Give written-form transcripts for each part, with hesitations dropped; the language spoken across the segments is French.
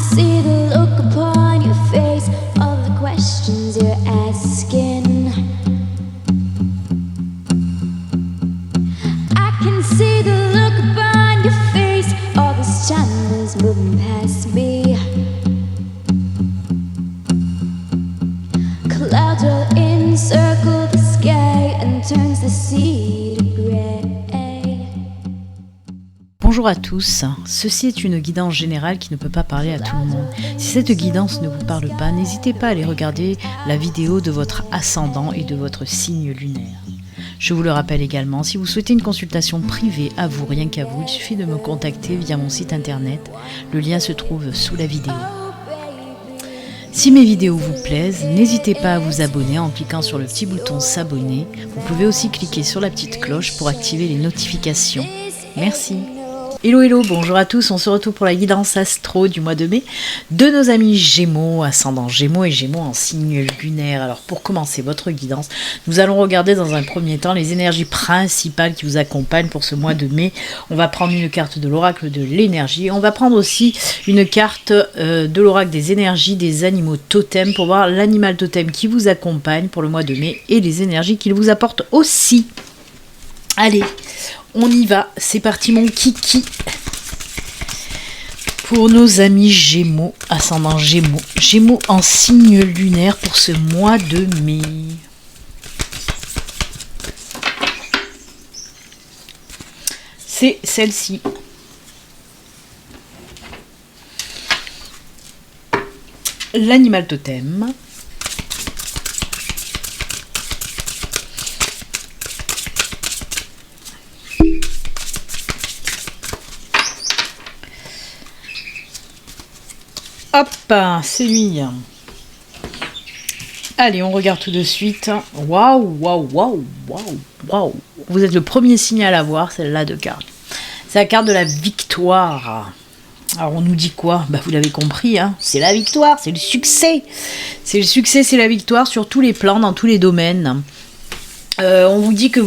see the look upon your face, all the questions you're asking. I can see the look upon your face, all this time is moving past me. Clouds will encircle the sky and turns the sea to grey. Bonjour à tous, ceci est une guidance générale qui ne peut pas parler à tout le monde. Si cette guidance ne vous parle pas, n'hésitez pas à aller regarder la vidéo de votre ascendant et de votre signe lunaire. Je vous le rappelle également, si vous souhaitez une consultation privée à vous, rien qu'à vous, il suffit de me contacter via mon site internet. Le lien se trouve sous la vidéo. Si mes vidéos vous plaisent, n'hésitez pas à vous abonner en cliquant sur le petit bouton s'abonner. Vous pouvez aussi cliquer sur la petite cloche pour activer les notifications. Merci. Hello hello, bonjour à tous, on se retrouve pour la guidance astro du mois de mai de nos amis Gémeaux, ascendant Gémeaux et Gémeaux en signe lunaire. Alors pour commencer votre guidance, nous allons regarder dans un premier temps les énergies principales qui vous accompagnent pour ce mois de mai. On va prendre une carte de l'oracle de l'énergie, on va prendre aussi une carte de l'oracle des énergies des animaux totems pour voir l'animal totem qui vous accompagne pour le mois de mai et les énergies qu'il vous apporte aussi. Allez, on y va, c'est parti mon kiki. Pour nos amis Gémeaux, ascendant Gémeaux, Gémeaux en signe lunaire pour ce mois de mai. C'est celle-ci. L'animal totem. Hop, c'est lui. Allez, on regarde tout de suite. Waouh, waouh, waouh, waouh, waouh. Vous êtes le premier signe à la voir, celle-là de carte. C'est la carte de la victoire. Alors, on nous dit quoi? Bah, vous l'avez compris, hein. C'est la victoire, c'est le succès. C'est le succès, c'est la victoire sur tous les plans, dans tous les domaines. On vous dit que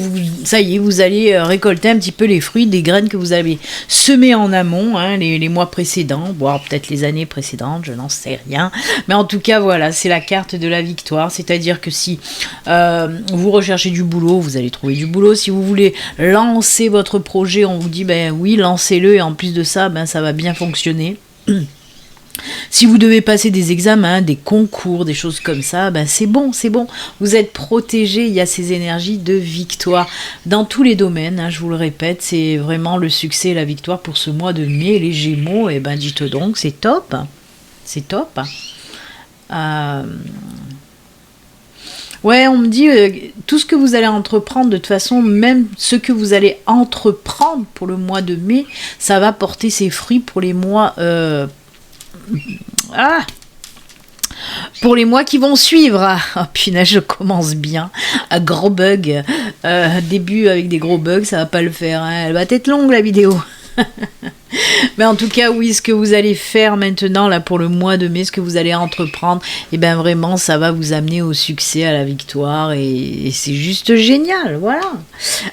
ça y est, vous allez récolter un petit peu les fruits des graines que vous avez semées en amont, hein, les mois précédents, voire peut-être les années précédentes, je n'en sais rien. Mais en tout cas, voilà, c'est la carte de la victoire. C'est-à-dire que si vous recherchez du boulot, vous allez trouver du boulot. Si vous voulez lancer votre projet, on vous dit, ben oui, lancez-le. Et en plus de ça, ben, ça va bien fonctionner. Si vous devez passer des examens, des concours, des choses comme ça, ben c'est bon, vous êtes protégé, il y a ces énergies de victoire dans tous les domaines, hein, je vous le répète, c'est vraiment le succès et la victoire pour ce mois de mai, les Gémeaux, et ben dites donc, c'est top, Ouais, on me dit, tout ce que vous allez entreprendre, de toute façon, même ce que vous allez entreprendre pour le mois de mai, ça va porter ses fruits pour les mois... pour les mois qui vont suivre. Oh punaise, je commence bien. Un gros bug. Début avec des gros bugs, ça va pas le faire. Hein. Elle va être longue la vidéo. Mais en tout cas, oui, ce que vous allez faire maintenant là pour le mois de mai, ce que vous allez entreprendre, et bien vraiment, ça va vous amener au succès, à la victoire, et c'est juste génial, voilà.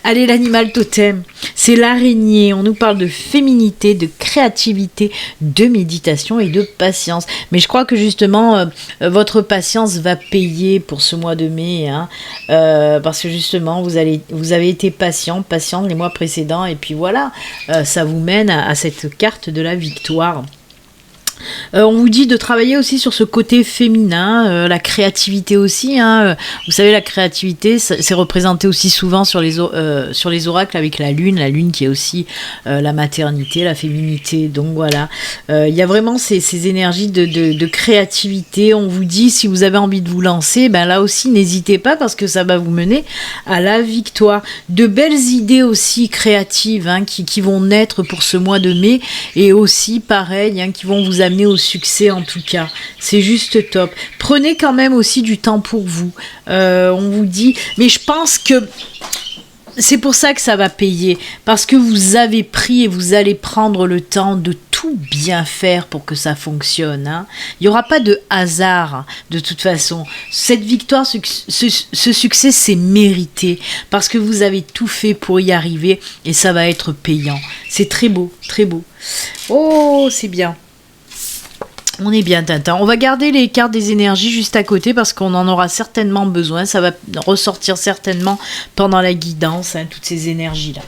Allez, l'animal totem, c'est l'araignée. On nous parle de féminité, de créativité, de méditation et de patience. Mais je crois que justement, votre patience va payer pour ce mois de mai, hein, parce que justement, vous avez été patiente les mois précédents, et puis voilà, ça vous mène à cette carte de la victoire. On vous dit de travailler aussi sur ce côté féminin, la créativité aussi. Hein. Vous savez, la créativité, c'est représenté aussi souvent sur les oracles avec la lune qui est aussi la maternité, la féminité. Donc voilà, il y a vraiment ces énergies de créativité. On vous dit, si vous avez envie de vous lancer, ben là aussi, n'hésitez pas parce que ça va vous mener à la victoire. De belles idées aussi créatives, hein, qui vont naître pour ce mois de mai et aussi, pareil, hein, qui vont vous amener au succès en tout cas. C'est juste top. Prenez quand même aussi du temps pour vous. On vous dit, mais je pense que c'est pour ça que ça va payer, parce que vous avez pris et vous allez prendre le temps de tout bien faire pour que ça fonctionne. Hein. Il n'y aura pas de hasard de toute façon. Cette victoire, ce succès, c'est mérité parce que vous avez tout fait pour y arriver et ça va être payant. C'est très beau, très beau. Oh, c'est bien. On est bien Tintin. On va garder les cartes des énergies juste à côté parce qu'on en aura certainement besoin. Ça va ressortir certainement pendant la guidance, hein, toutes ces énergies-là.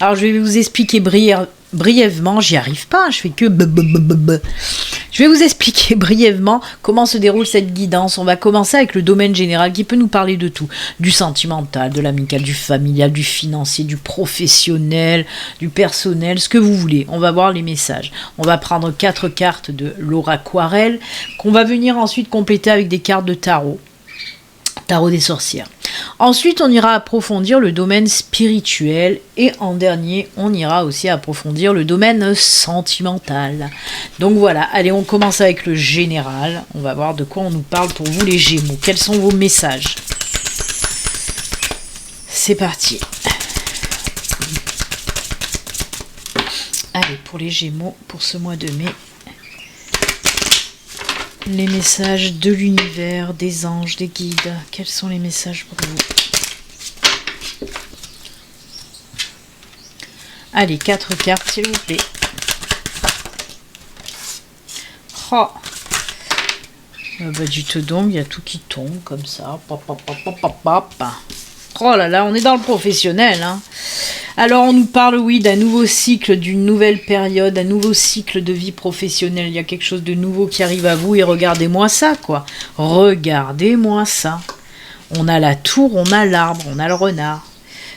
Alors je vais vous expliquer brièvement, j'y arrive pas, je fais que je vais vous expliquer brièvement comment se déroule cette guidance. On va commencer avec le domaine général qui peut nous parler de tout, du sentimental, de l'amical, du familial, du financier, du professionnel, du personnel, ce que vous voulez. On va voir les messages. On va prendre 4 cartes de l'oraquarelle qu'on va venir ensuite compléter avec des cartes de tarot des sorcières. Ensuite, on ira approfondir le domaine spirituel et en dernier, on ira aussi approfondir le domaine sentimental. Donc voilà, allez, on commence avec le général. On va voir de quoi on nous parle pour vous les Gémeaux. Quels sont vos messages? C'est parti. Allez, pour les Gémeaux, pour ce mois de mai, les messages de l'univers, des anges, des guides. Quels sont les messages pour vous? Allez, 4 cartes, s'il vous plaît. Oh. Du tout donc, il y a tout qui tombe comme ça. Oh là là, on est dans le professionnel, hein. Alors on nous parle, oui, d'un nouveau cycle, d'une nouvelle période, un nouveau cycle de vie professionnelle. Il y a quelque chose de nouveau qui arrive à vous et regardez-moi ça, quoi. Regardez-moi ça. On a la tour, on a l'arbre, on a le renard.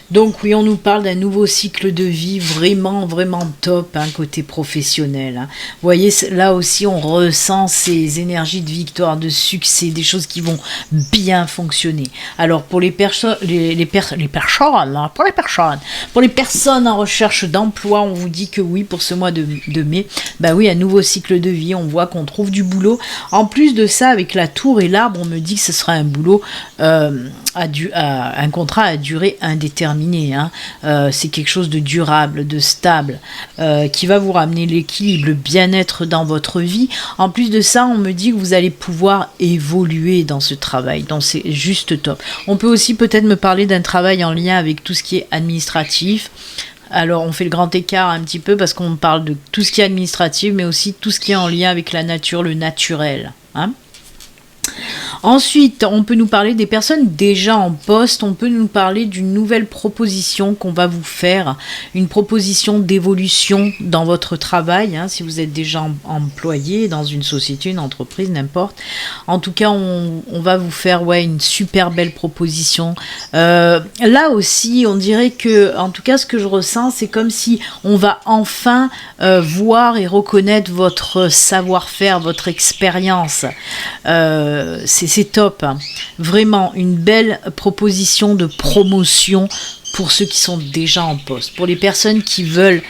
Donc oui, on nous parle d'un nouveau cycle de vie vraiment, vraiment top, hein, côté professionnel. Hein. Vous voyez, là aussi, on ressent ces énergies de victoire, de succès, des choses qui vont bien fonctionner. Alors pour les personnes en recherche d'emploi, on vous dit que oui, pour ce mois de mai, bah oui, un nouveau cycle de vie, on voit qu'on trouve du boulot. En plus de ça, avec la tour et l'arbre, on me dit que ce sera un boulot, un contrat à durée indéterminée. Hein. C'est quelque chose de durable, de stable, qui va vous ramener l'équilibre, le bien-être dans votre vie. En plus de ça, on me dit que vous allez pouvoir évoluer dans ce travail, donc c'est juste top. On peut aussi peut-être me parler d'un travail en lien avec tout ce qui est administratif. Alors on fait le grand écart un petit peu parce qu'on parle de tout ce qui est administratif, mais aussi tout ce qui est en lien avec la nature, le naturel. Hein. Ensuite, on peut nous parler des personnes déjà en poste, on peut nous parler d'une nouvelle proposition qu'on va vous faire, une proposition d'évolution dans votre travail, hein, si vous êtes déjà employé dans une société, une entreprise, n'importe. En tout cas, on va vous faire une super belle proposition. Là aussi, on dirait que, en tout cas, ce que je ressens, c'est comme si on va enfin voir et reconnaître votre savoir-faire, votre expérience. C'est top, hein. Vraiment une belle proposition de promotion pour ceux qui sont déjà en poste. Pour les personnes qui veulent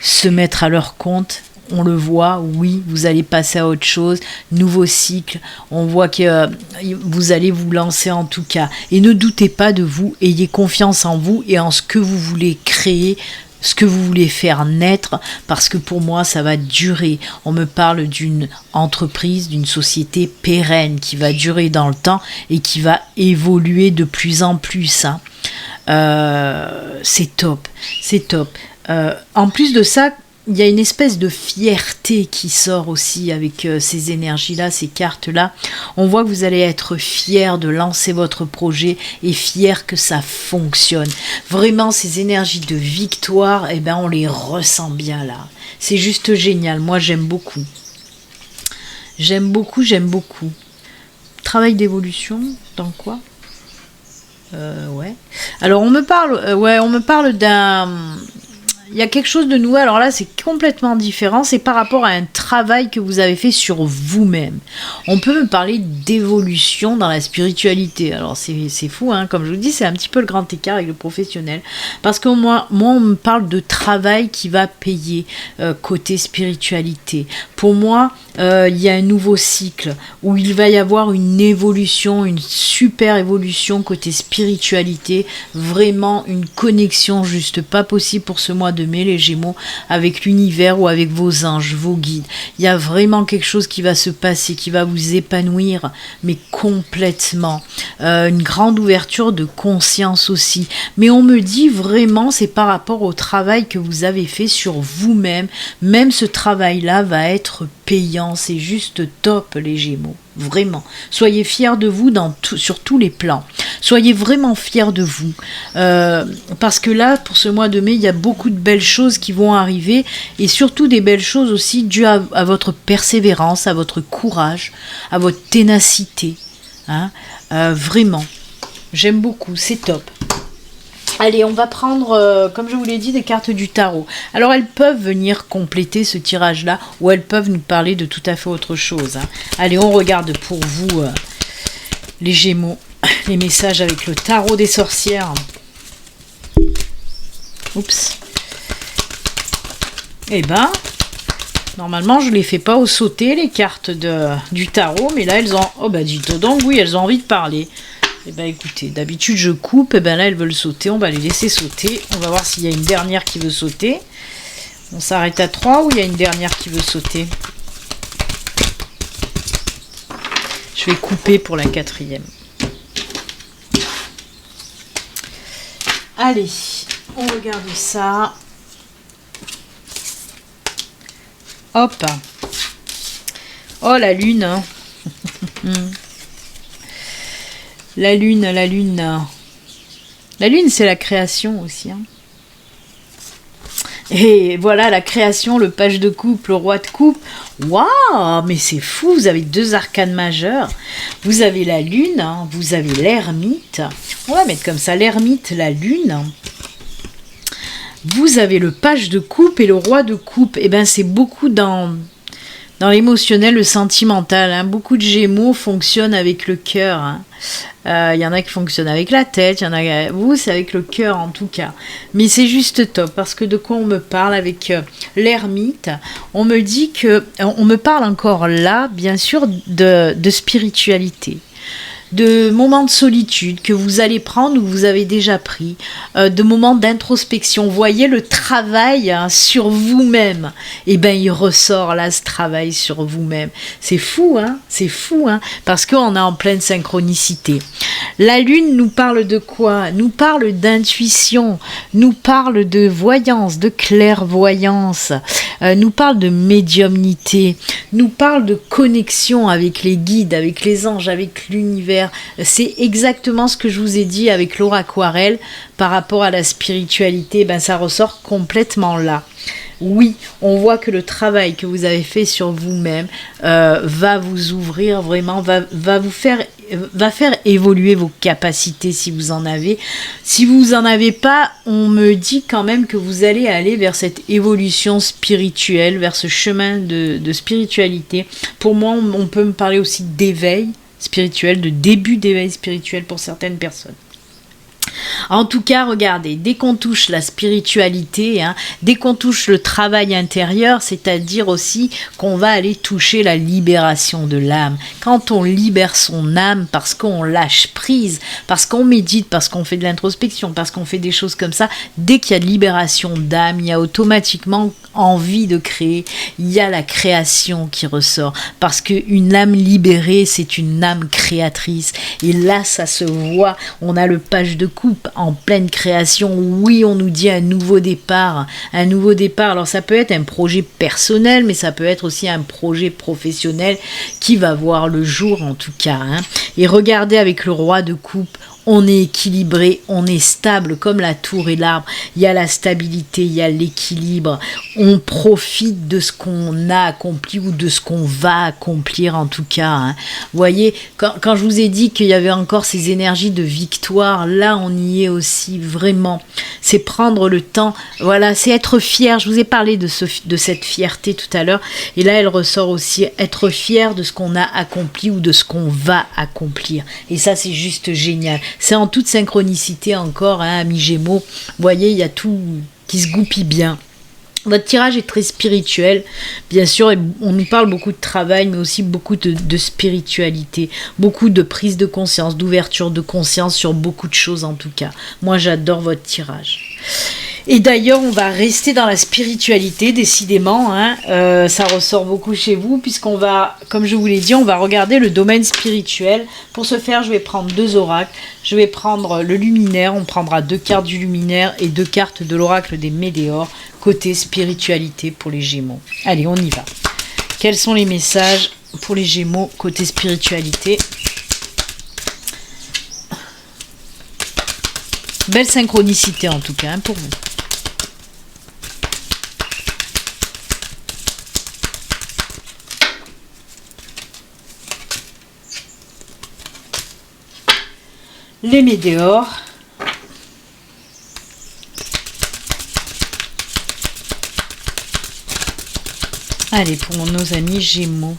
se mettre à leur compte, on le voit, oui, vous allez passer à autre chose, nouveau cycle, on voit que vous allez vous lancer en tout cas. Et ne doutez pas de vous, ayez confiance en vous et en ce que vous voulez créer, ce que vous voulez faire naître, parce que pour moi ça va durer. On me parle d'une entreprise, d'une société pérenne qui va durer dans le temps et qui va évoluer de plus en plus, hein. C'est top, c'est top. En plus de ça, il y a une espèce de fierté qui sort aussi avec ces énergies-là, ces cartes-là. On voit que vous allez être fier de lancer votre projet et fier que ça fonctionne. Vraiment, ces énergies de victoire, on les ressent bien là. C'est juste génial. Moi, j'aime beaucoup. J'aime beaucoup, j'aime beaucoup. Travail d'évolution, dans quoi ? Ouais. Alors, on me parle d'un... Il y a quelque chose de nouveau, alors là c'est complètement différent, c'est par rapport à un travail que vous avez fait sur vous-même. On peut me parler d'évolution dans la spiritualité, alors c'est fou, hein, comme je vous dis, c'est un petit peu le grand écart avec le professionnel, parce que moi on me parle de travail qui va payer côté spiritualité. Pour moi, il y a un nouveau cycle où il va y avoir une évolution, une super évolution côté spiritualité, vraiment une connexion juste pas possible pour ce mois de mai, les Gémeaux, avec l'univers ou avec vos anges, vos guides. Il y a vraiment quelque chose qui va se passer, qui va vous épanouir, mais complètement. Une grande ouverture de conscience aussi. Mais on me dit vraiment, c'est par rapport au travail que vous avez fait sur vous-même. Même ce travail-là va être payant, c'est juste top les Gémeaux, vraiment. Soyez fiers de vous sur tous les plans. Soyez vraiment fiers de vous. Parce que là, pour ce mois de mai, il y a beaucoup de belles choses qui vont arriver et surtout des belles choses aussi dues à votre persévérance, à votre courage, à votre ténacité. Hein. Vraiment, j'aime beaucoup, c'est top. Allez, on va prendre, comme je vous l'ai dit, des cartes du tarot. Alors, elles peuvent venir compléter ce tirage-là, ou elles peuvent nous parler de tout à fait autre chose. Hein. Allez, on regarde pour vous, les Gémeaux, les messages avec le tarot des sorcières. Oups. Eh ben, normalement, je ne les fais pas au sauter, les cartes du tarot, mais là, elles ont... Oh, bah, dites donc, oui, elles ont envie de parler. Eh bien écoutez, d'habitude je coupe, et bien là elles veulent sauter, on va les laisser sauter. On va voir s'il y a une dernière qui veut sauter. On s'arrête à 3 ou il y a une dernière qui veut sauter? Je vais couper pour la 4e. Allez, on regarde ça. Hop. Oh la lune, hein. La lune, la lune. La lune, c'est la création aussi. Hein. Et voilà, la création, le page de coupe, le roi de coupe. Waouh, mais c'est fou, vous avez 2 arcanes majeurs. Vous avez la lune, hein, vous avez l'ermite. On va mettre comme ça, l'ermite, la lune. Vous avez le page de coupe et le roi de coupe. Et bien, c'est beaucoup dans l'émotionnel, le sentimental. Hein. Beaucoup de Gémeaux fonctionnent avec le cœur. Hein. Y en a qui fonctionnent avec la tête, vous c'est avec le cœur en tout cas, mais c'est juste top parce que de quoi on me parle avec l'ermite, on me dit que on me parle encore là bien sûr de spiritualité, de moments de solitude que vous allez prendre ou que vous avez déjà pris, de moments d'introspection. Voyez le travail sur vous-même. Et ben il ressort là ce travail sur vous-même. C'est fou, hein? C'est fou, hein? Parce qu'on est en pleine synchronicité. La lune nous parle de quoi? Nous parle d'intuition, nous parle de voyance, de clairvoyance, nous parle de médiumnité, nous parle de connexion avec les guides, avec les anges, avec l'univers. C'est exactement ce que je vous ai dit avec Laura Aquarelle par rapport à la spiritualité. Ben, ça ressort complètement là. Oui, on voit que le travail que vous avez fait sur vous-même va vous ouvrir vraiment, va faire évoluer vos capacités si vous en avez. Si vous en avez pas, on me dit quand même que vous allez aller vers cette évolution spirituelle, vers ce chemin de spiritualité. Pour moi, on peut me parler aussi d'éveil spirituel, de début d'éveil spirituel pour certaines personnes. En tout cas, regardez, dès qu'on touche la spiritualité, hein, dès qu'on touche le travail intérieur, c'est-à-dire aussi qu'on va aller toucher la libération de l'âme. Quand on libère son âme parce qu'on lâche prise, parce qu'on médite, parce qu'on fait de l'introspection, parce qu'on fait des choses comme ça, dès qu'il y a de libération d'âme, il y a automatiquement envie de créer, il y a la création qui ressort, parce qu'une âme libérée, c'est une âme créatrice, et là ça se voit, on a le page de coupe en pleine création. Oui, on nous dit un nouveau départ, alors ça peut être un projet personnel, mais ça peut être aussi un projet professionnel qui va voir le jour en tout cas, hein. Et regardez avec le roi de coupe, on est équilibré, on est stable comme la tour et l'arbre. Il y a la stabilité, il y a l'équilibre. On profite de ce qu'on a accompli ou de ce qu'on va accomplir en tout cas. Hein. Vous voyez, quand je vous ai dit qu'il y avait encore ces énergies de victoire, là on y est aussi vraiment. C'est prendre le temps, voilà, c'est être fier. Je vous ai parlé de cette fierté tout à l'heure. Et là elle ressort aussi être fier de ce qu'on a accompli ou de ce qu'on va accomplir. Et ça c'est juste génial. C'est en toute synchronicité encore, hein, amis Gémeaux. Vous voyez, il y a tout qui se goupille bien. Votre tirage est très spirituel, bien sûr, et on nous parle beaucoup de travail, mais aussi beaucoup de spiritualité, beaucoup de prise de conscience, d'ouverture de conscience sur beaucoup de choses en tout cas. Moi, j'adore votre tirage. Et d'ailleurs, on va rester dans la spiritualité, décidément, hein. Ça ressort beaucoup chez vous, puisqu'on va, comme je vous l'ai dit, on va regarder le domaine spirituel. Pour ce faire, je vais prendre 2 oracles. Je vais prendre le luminaire, on prendra 2 cartes du luminaire et 2 cartes de l'oracle des météores, côté spiritualité pour les Gémeaux. Allez, on y va. Quels sont les messages pour les Gémeaux côté spiritualité? Belle synchronicité en tout cas, hein, pour vous. Les météores. Allez, pour nos amis Gémeaux.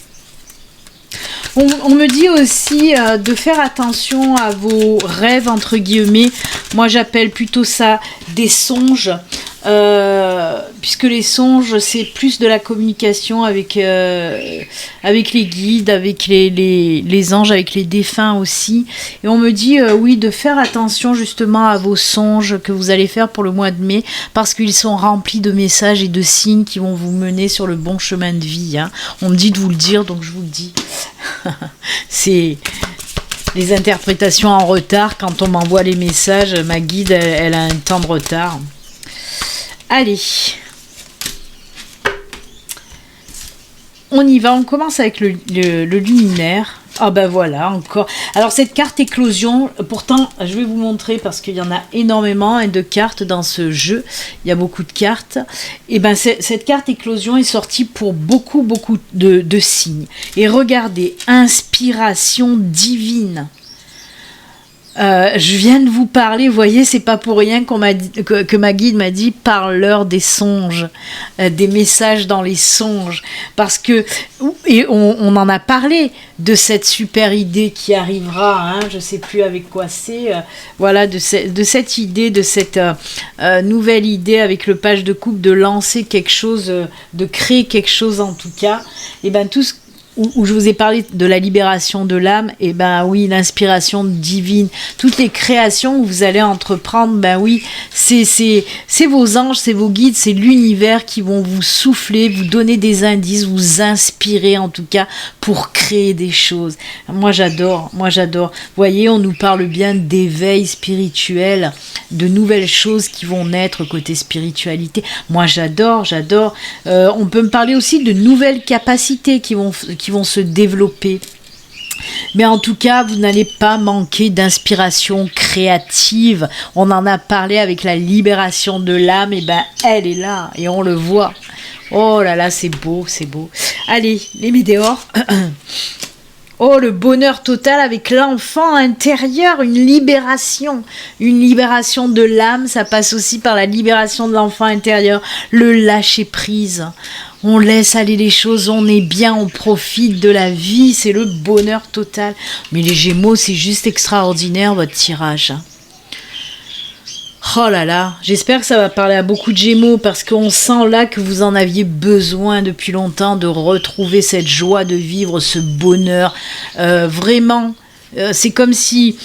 On me dit aussi de faire attention à vos rêves, entre guillemets. Moi, j'appelle plutôt ça des songes. Puisque les songes, c'est plus de la communication avec les guides, avec les anges, avec les défunts aussi. Et on me dit, oui, de faire attention justement à vos songes que vous allez faire pour le mois de mai, parce qu'ils sont remplis de messages et de signes qui vont vous mener sur le bon chemin de vie. Hein. On me dit de vous le dire, donc je vous le dis. C'est les interprétations en retard. Quand on m'envoie les messages, ma guide, elle a un temps de retard. Allez, on y va, on commence avec le luminaire. Ah ben voilà, encore. Alors cette carte éclosion, pourtant, je vais vous montrer parce qu'il y en a énormément de cartes dans ce jeu. Il y a beaucoup de cartes. Et ben cette carte éclosion est sortie pour beaucoup de signes. Et regardez, inspiration divine. Je viens de vous parler, vous voyez, c'est pas pour rien qu'on m'a dit, que ma guide m'a dit parle-leur des songes, des messages dans les songes, parce que et on en a parlé de cette super idée qui arrivera, hein, je sais plus avec quoi c'est, voilà, de cette idée, de cette nouvelle idée avec le page de coupe de lancer quelque chose, de créer quelque chose en tout cas, et ben tout ce où je vous ai parlé de la libération de l'âme, et ben oui, l'inspiration divine, toutes les créations que vous allez entreprendre, ben oui, c'est vos anges, c'est vos guides, c'est l'univers qui vont vous souffler, vous donner des indices, vous inspirer en tout cas pour créer des choses. Moi j'adore. Vous voyez, on nous parle bien d'éveil spirituel, de nouvelles choses qui vont naître côté spiritualité. Moi j'adore. On peut me parler aussi de nouvelles capacités qui vont se développer. Mais en tout cas, vous n'allez pas manquer d'inspiration créative. On en a parlé avec la libération de l'âme, et ben elle est là et on le voit. Oh là là, c'est beau. Allez, les météores. Oh, le bonheur total avec l'enfant intérieur, une libération de l'âme, ça passe aussi par la libération de l'enfant intérieur, le lâcher prise. On laisse aller les choses, on est bien, on profite de la vie, c'est le bonheur total. Mais les Gémeaux, c'est juste extraordinaire votre tirage. Oh là là, j'espère que ça va parler à beaucoup de Gémeaux parce qu'on sent là que vous en aviez besoin depuis longtemps de retrouver cette joie de vivre, ce bonheur. Vraiment, c'est comme si...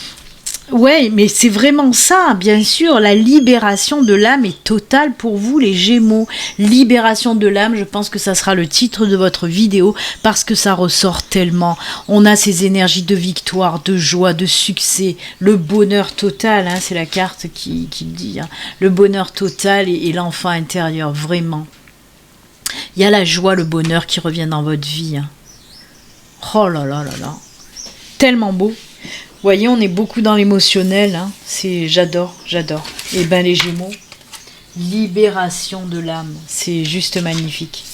Ouais, mais c'est vraiment ça, bien sûr. La libération de l'âme est totale pour vous, les Gémeaux. Libération de l'âme, je pense que ça sera le titre de votre vidéo parce que ça ressort tellement. On a ces énergies de victoire, de joie, de succès, le bonheur total, hein, c'est la carte qui le dit. Hein. Le bonheur total et l'enfant intérieur, vraiment. Il y a la joie, le bonheur qui revient dans votre vie. Hein. Oh là là là là. Tellement beau. Vous voyez, on est beaucoup dans l'émotionnel, hein. J'adore. Et ben les Gémeaux, libération de l'âme, c'est juste magnifique.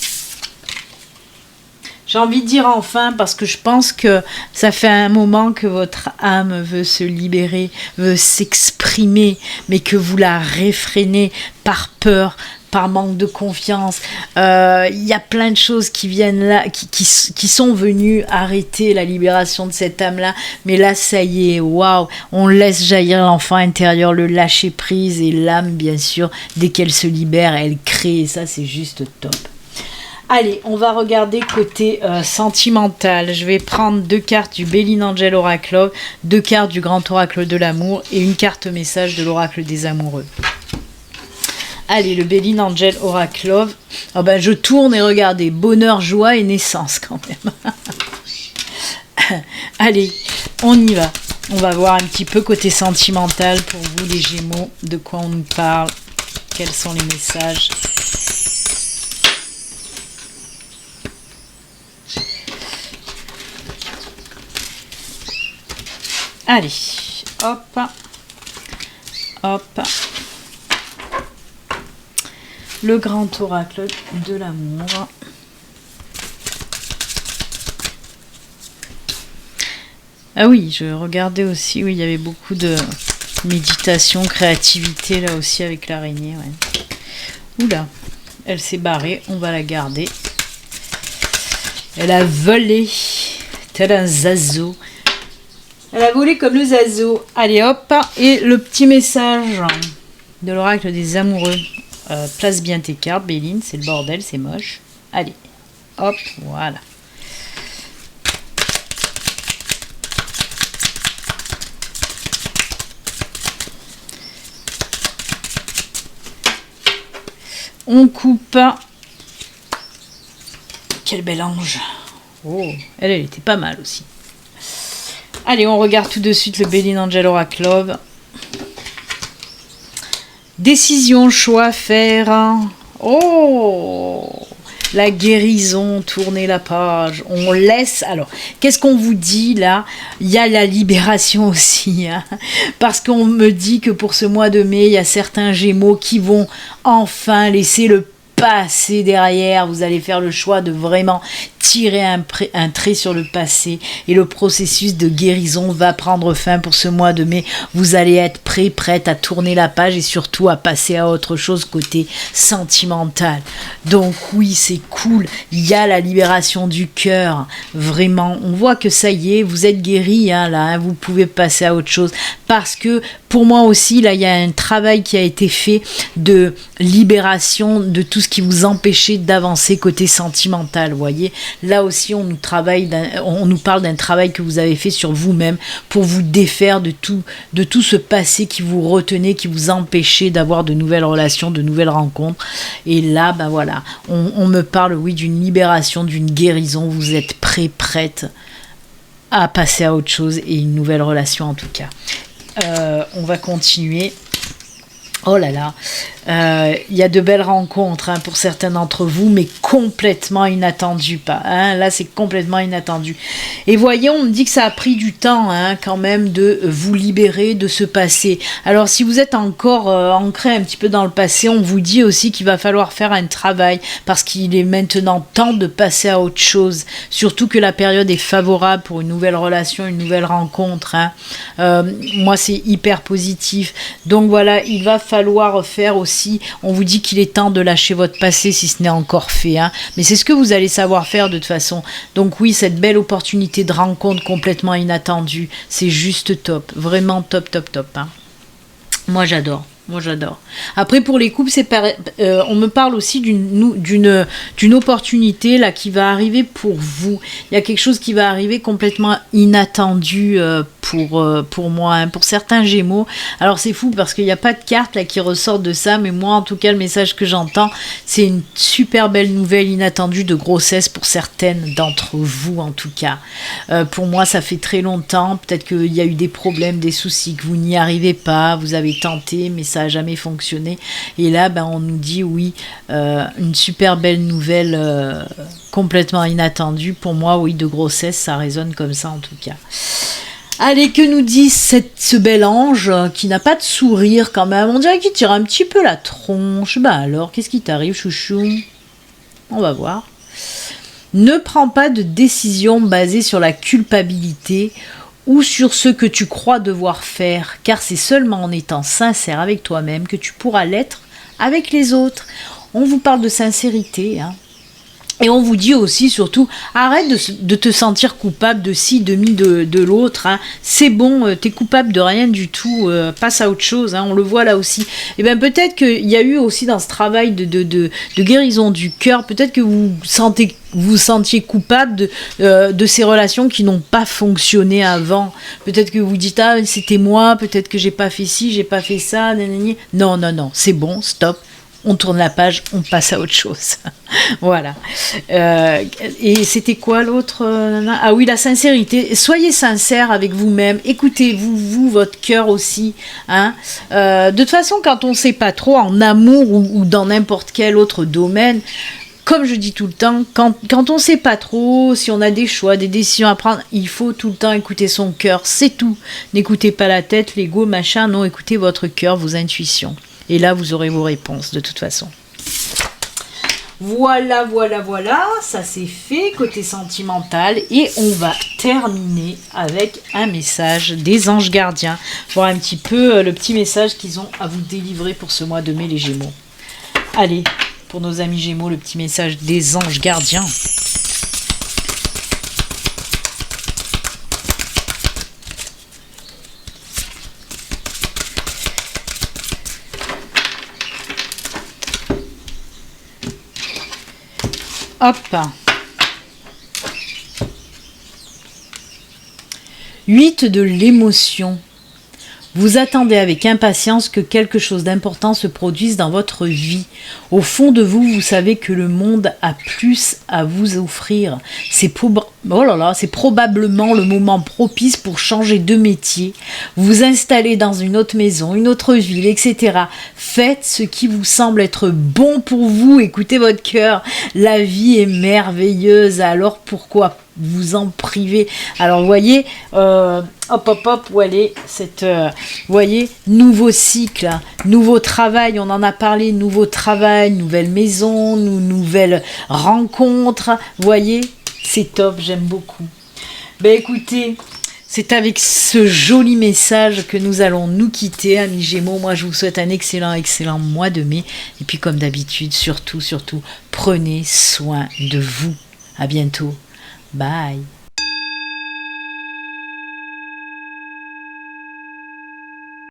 J'ai envie de dire enfin, parce que je pense que ça fait un moment que votre âme veut se libérer, veut s'exprimer, mais que vous la réfrénez par peur, par manque de confiance. Y a plein de choses qui viennent là, qui sont venues arrêter la libération de cette âme-là. Mais là, ça y est, waouh, on laisse jaillir l'enfant intérieur, le lâcher prise et l'âme, bien sûr, dès qu'elle se libère, elle crée. Et ça, c'est juste top. Allez, on va regarder côté sentimental. Je vais prendre 2 cartes du Béline Angel Oracle Love, 2 cartes du Grand Oracle de l'amour et une carte message de l'Oracle des amoureux. Allez, le Béline Angel Oracle Love. Oh ben, je tourne et regardez, bonheur, joie et naissance quand même. Allez, on y va. On va voir un petit peu côté sentimental pour vous les Gémeaux, de quoi on nous parle, quels sont les messages. Allez, hop, hop. Le grand oracle de l'amour. Ah oui, je regardais aussi, oui, il y avait beaucoup de méditation, créativité là aussi avec l'araignée. Ouais. Oula, elle s'est barrée, on va la garder. Elle a volé, tel un zazo. Elle a volé comme le zazo. Allez hop, et le petit message de l'oracle des amoureux. Place bien tes cartes, Béline, c'est le bordel, c'est moche. Allez, hop, voilà. On coupe. Quel bel ange. Oh, elle était pas mal aussi. Allez, on regarde tout de suite le Béline Angel Oracle Love. Décision, choix, faire. Oh, la guérison, tournez la page. On laisse. Alors, qu'est-ce qu'on vous dit là? Il y a la libération aussi. Hein, parce qu'on me dit que pour ce mois de mai, il y a certains Gémeaux qui vont enfin laisser le passé derrière. Vous allez faire le choix de vraiment tirer un trait sur le passé et le processus de guérison va prendre fin pour ce mois de mai. Vous allez être prête à tourner la page et surtout à passer à autre chose côté sentimental. Donc oui, c'est cool. Il y a la libération du cœur. Vraiment, on voit que ça y est, vous êtes guéri hein, là. Hein, vous pouvez passer à autre chose parce que pour moi aussi, là, il y a un travail qui a été fait de libération de tout ce qui vous empêchait d'avancer côté sentimental, vous voyez. Là aussi, on nous parle d'un travail que vous avez fait sur vous-même pour vous défaire de tout ce passé qui vous retenait, qui vous empêchait d'avoir de nouvelles relations, de nouvelles rencontres. Et là, ben voilà, on me parle, oui, d'une libération, d'une guérison. Vous êtes prête à passer à autre chose et une nouvelle relation en tout cas. On va continuer. Oh là là, il y a de belles rencontres hein, pour certains d'entre vous, mais complètement inattendues. Hein, là, c'est complètement inattendu. Et voyez, on me dit que ça a pris du temps hein, quand même de vous libérer de ce passé. Alors, si vous êtes encore ancré un petit peu dans le passé, on vous dit aussi qu'il va falloir faire un travail parce qu'il est maintenant temps de passer à autre chose. Surtout que la période est favorable pour une nouvelle relation, une nouvelle rencontre. Hein. Moi, c'est hyper positif. Donc voilà, il va falloir faire aussi, on vous dit qu'il est temps de lâcher votre passé si ce n'est encore fait, hein. Mais c'est ce que vous allez savoir faire de toute façon. Donc oui, cette belle opportunité de rencontre complètement inattendue, c'est juste top, vraiment top hein. Moi j'adore. Après pour les couples, on me parle aussi d'une opportunité là qui va arriver pour vous. Il y a quelque chose qui va arriver complètement inattendu pour moi, hein, pour certains Gémeaux. Alors c'est fou parce qu'il n'y a pas de carte là qui ressort de ça, mais moi en tout cas le message que j'entends, c'est une super belle nouvelle inattendue de grossesse pour certaines d'entre vous en tout cas. Pour moi ça fait très longtemps, peut-être qu'il y a eu des problèmes, des soucis, que vous n'y arrivez pas, vous avez tenté mais ça n'a jamais fonctionné. Et là, ben, on nous dit oui, une super belle nouvelle complètement inattendue. Pour moi, oui, de grossesse, ça résonne comme ça en tout cas. Allez, que nous dit ce bel ange qui n'a pas de sourire quand même? On dirait qu'il tire un petit peu la tronche. Ben alors, qu'est-ce qui t'arrive, chouchou? On va voir. Ne prends pas de décision basée sur la culpabilité ou sur ce que tu crois devoir faire, car c'est seulement en étant sincère avec toi-même que tu pourras l'être avec les autres. On vous parle de sincérité, hein. Et on vous dit aussi, surtout, arrête de te sentir coupable de ci, de l'autre. Hein. C'est bon, t'es coupable de rien du tout. Passe à autre chose. Hein. On le voit là aussi. Et bien peut-être qu'il y a eu aussi dans ce travail de guérison du cœur, peut-être que vous sentiez coupable de ces relations qui n'ont pas fonctionné avant. Peut-être que vous dites, ah, c'était moi, peut-être que j'ai pas fait ci, j'ai pas fait ça. Nanani. Non, c'est bon, stop. On tourne la page, on passe à autre chose. Voilà. Et c'était quoi l'autre? Ah oui, la sincérité. Soyez sincère avec vous-même. Écoutez-vous, votre cœur aussi. Hein. De toute façon, quand on ne sait pas trop, en amour ou dans n'importe quel autre domaine, comme je dis tout le temps, quand on sait pas trop, si on a des choix, des décisions à prendre, il faut tout le temps écouter son cœur, c'est tout. N'écoutez pas la tête, l'ego, machin, non, écoutez votre cœur, vos intuitions. Et là, vous aurez vos réponses, de toute façon. Voilà, ça c'est fait côté sentimental et on va terminer avec un message des anges gardiens, voir un petit peu le petit message qu'ils ont à vous délivrer pour ce mois de mai les Gémeaux. Allez, pour nos amis Gémeaux, le petit message des anges gardiens. Hop. 8 de l'émotion. Vous attendez avec impatience que quelque chose d'important se produise dans votre vie. Au fond de vous, vous savez que le monde a plus à vous offrir. C'est probablement le moment propice pour changer de métier, vous installer dans une autre maison, une autre ville, etc. Faites ce qui vous semble être bon pour vous, écoutez votre cœur. La vie est merveilleuse, alors pourquoi vous en priver? Alors vous voyez, où elle est cette, voyez, nouveau cycle, nouveau travail, on en a parlé, nouveau travail, nouvelle maison, nouvelle rencontre, voyez, c'est top, j'aime beaucoup. Ben écoutez, c'est avec ce joli message que nous allons nous quitter, amis Gémeaux. Moi, je vous souhaite un excellent mois de mai. Et puis, comme d'habitude, surtout, prenez soin de vous. À bientôt. Bye.